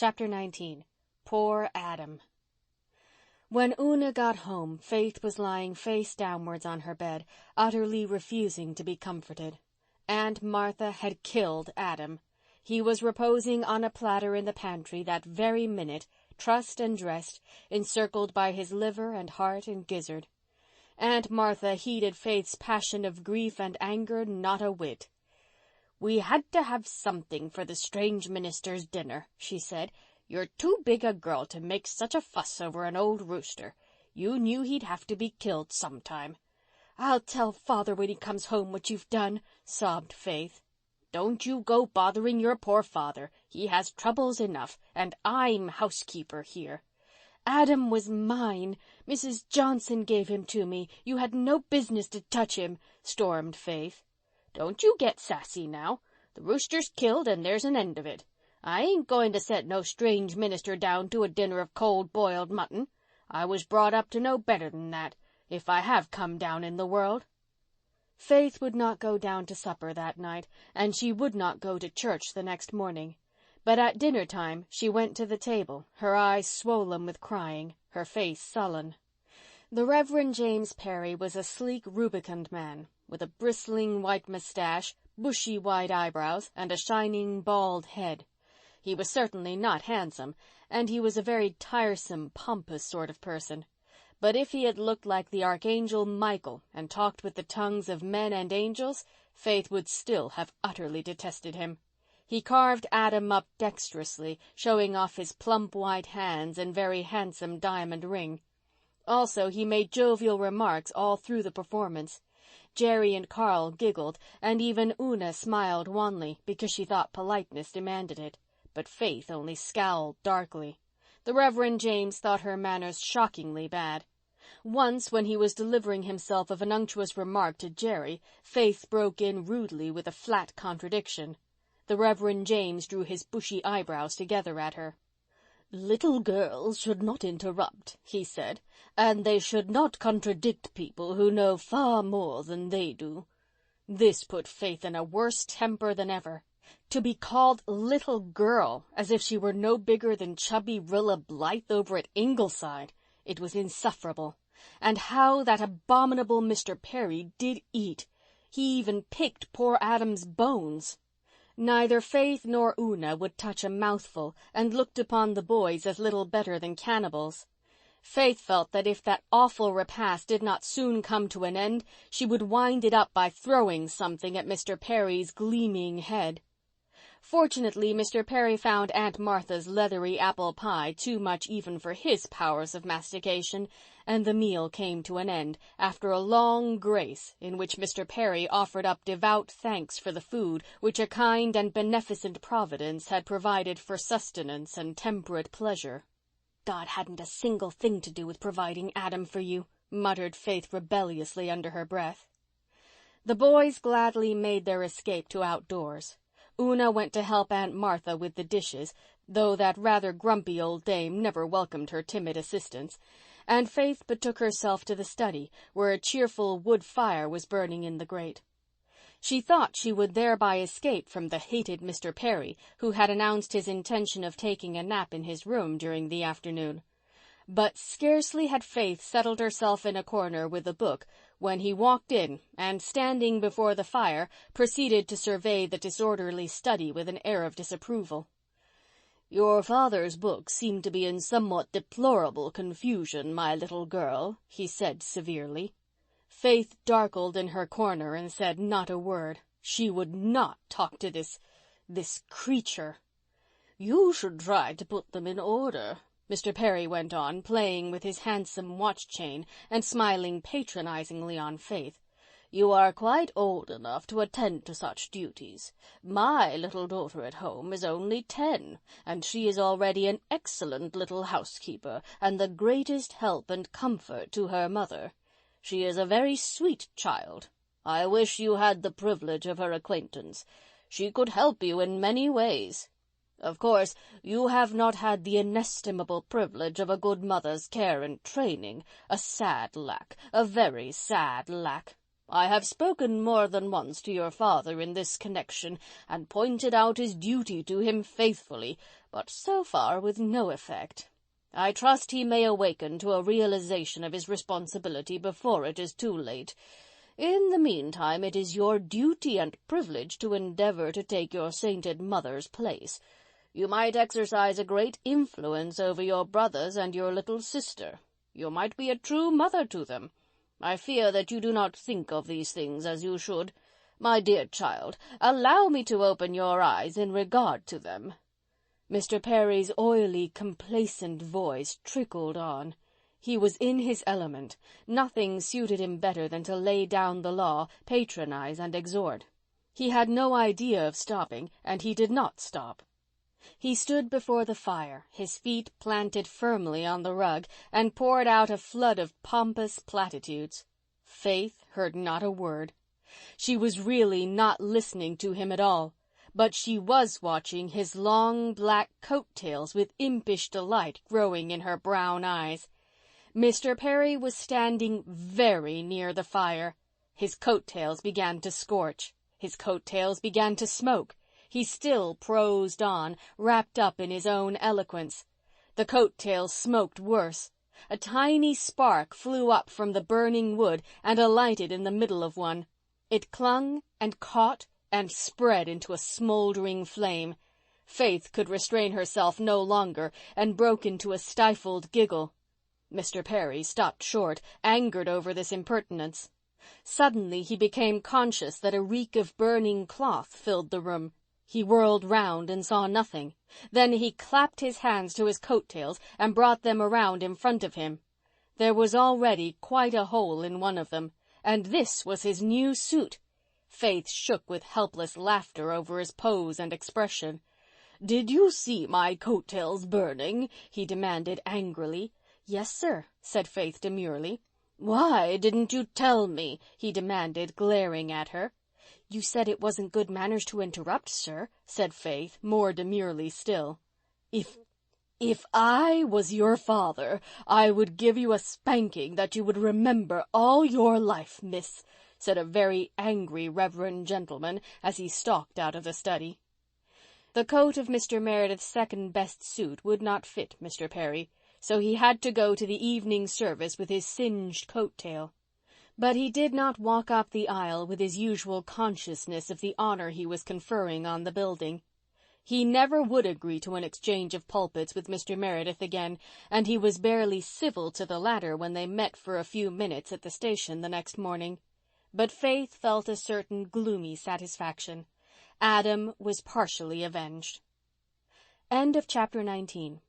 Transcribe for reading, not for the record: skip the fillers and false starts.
Chapter 19. Poor Adam. When Una got home, Faith was lying face downwards on her bed, utterly refusing to be comforted. Aunt Martha had killed Adam. He was reposing on a platter in the pantry that very minute, trussed and dressed, encircled by his liver and heart and gizzard. Aunt Martha heeded Faith's passion of grief and anger not a whit. "We had to have something for the strange minister's dinner," she said. "You're too big a girl to make such a fuss over an old rooster. You knew he'd have to be killed sometime." "I'll tell father when he comes home what you've done," sobbed Faith. "Don't you go bothering your poor father. He has troubles enough, and I'm housekeeper here." "Adam was mine. Mrs. Johnson gave him to me. You had no business to touch him," stormed Faith. "Don't you get sassy now. The rooster's killed and there's an end of it. I ain't going to set no strange minister down to a dinner of cold boiled mutton. I was brought up to know better than that, if I have come down in the world." Faith would not go down to supper that night, and she would not go to church the next morning. But at dinner time she went to the table, her eyes swollen with crying, her face sullen. The Reverend James Perry was a sleek, rubicund man, with a bristling white moustache, bushy white eyebrows, and a shining bald head. He was certainly not handsome, and he was a very tiresome, pompous sort of person. But if he had looked like the Archangel Michael and talked with the tongues of men and angels, Faith would still have utterly detested him. He carved Adam up dexterously, showing off his plump white hands and very handsome diamond ring. Also, he made jovial remarks all through the performance. Jerry and Carl giggled, and even Una smiled wanly because she thought politeness demanded it. But Faith only scowled darkly. The Reverend James thought her manners shockingly bad. Once, when he was delivering himself of an unctuous remark to Jerry, Faith broke in rudely with a flat contradiction. The Reverend James drew his bushy eyebrows together at her. "Little girls should not interrupt," he said, "and they should not contradict people who know far more than they do." This put Faith in a worse temper than ever. To be called little girl, as if she were no bigger than chubby Rilla Blythe over at Ingleside. It was insufferable. And how that abominable Mr. Perry did eat! He even picked poor Adam's bones. Neither Faith nor Una would touch a mouthful, and looked upon the boys as little better than cannibals. Faith felt that if that awful repast did not soon come to an end, she would wind it up by throwing something at Mr. Perry's gleaming head. Fortunately, Mr. Perry found Aunt Martha's leathery apple pie too much even for his powers of mastication, and the meal came to an end, after a long grace in which Mr. Perry offered up devout thanks for the food which a kind and beneficent Providence had provided for sustenance and temperate pleasure. "God hadn't a single thing to do with providing Adam for you," muttered Faith rebelliously under her breath. The boys gladly made their escape to outdoors. Una went to help Aunt Martha with the dishes, though that rather grumpy old dame never welcomed her timid assistance, and Faith betook herself to the study, where a cheerful wood fire was burning in the grate. She thought she would thereby escape from the hated Mr. Perry, who had announced his intention of taking a nap in his room during the afternoon. But scarcely had Faith settled herself in a corner with a book when he walked in and, standing before the fire, proceeded to survey the disorderly study with an air of disapproval. "Your father's books seem to be in somewhat deplorable confusion, my little girl," he said severely. Faith darkled in her corner and said not a word. She would not talk to this creature. "You should try to put them in order," Mr. Perry went on, playing with his handsome watch-chain and smiling patronizingly on Faith. "You are quite old enough to attend to such duties. My little daughter at home is only 10, and she is already an excellent little housekeeper and the greatest help and comfort to her mother. She is a very sweet child. I wish you had the privilege of her acquaintance. She could help you in many ways. Of course, you have not had the inestimable privilege of a good mother's care and training. A sad lack, a very sad lack. I have spoken more than once to your father in this connection, and pointed out his duty to him faithfully, but so far with no effect. I trust he may awaken to a realization of his responsibility before it is too late. In the meantime, it is your duty and privilege to endeavour to take your sainted mother's place. You might exercise a great influence over your brothers and your little sister. You might be a true mother to them. I fear that you do not think of these things as you should. My dear child, allow me to open your eyes in regard to them." Mr. Perry's oily, complacent voice trickled on. He was in his element. Nothing suited him better than to lay down the law, patronize, and exhort. He had no idea of stopping, and he did not stop. He stood before the fire, his feet planted firmly on the rug, and poured out a flood of pompous platitudes. Faith heard not a word. She was really not listening to him at all, but she was watching his long black coat-tails with impish delight growing in her brown eyes. Mr. Perry was standing very near the fire. His coat-tails began to scorch. His coat-tails began to smoke. He still prosed on, wrapped up in his own eloquence. The coat-tails smoked worse. A tiny spark flew up from the burning wood and alighted in the middle of one. It clung and caught and spread into a smouldering flame. Faith could restrain herself no longer and broke into a stifled giggle. Mr. Perry stopped short, angered over this impertinence. Suddenly he became conscious that a reek of burning cloth filled the room. He whirled round and saw nothing. Then he clapped his hands to his coat-tails and brought them around in front of him. There was already quite a hole in one of them, and this was his new suit. Faith shook with helpless laughter over his pose and expression. "Did you see my coat-tails burning?" he demanded angrily. "Yes, sir," said Faith demurely. "Why didn't you tell me?" he demanded, glaring at her. "You said it wasn't good manners to interrupt, sir," said Faith, more demurely still. If I was your father, I would give you a spanking that you would remember all your life, miss," said a very angry reverend gentleman as he stalked out of the study. The coat of Mr. Meredith's second-best suit would not fit Mr. Perry, so he had to go to the evening service with his singed coat-tail. But he did not walk up the aisle with his usual consciousness of the honor he was conferring on the building. He never would agree to an exchange of pulpits with Mr. Meredith again, and he was barely civil to the latter when they met for a few minutes at the station the next morning. But Faith felt a certain gloomy satisfaction. Adam was partially avenged. End of chapter 19.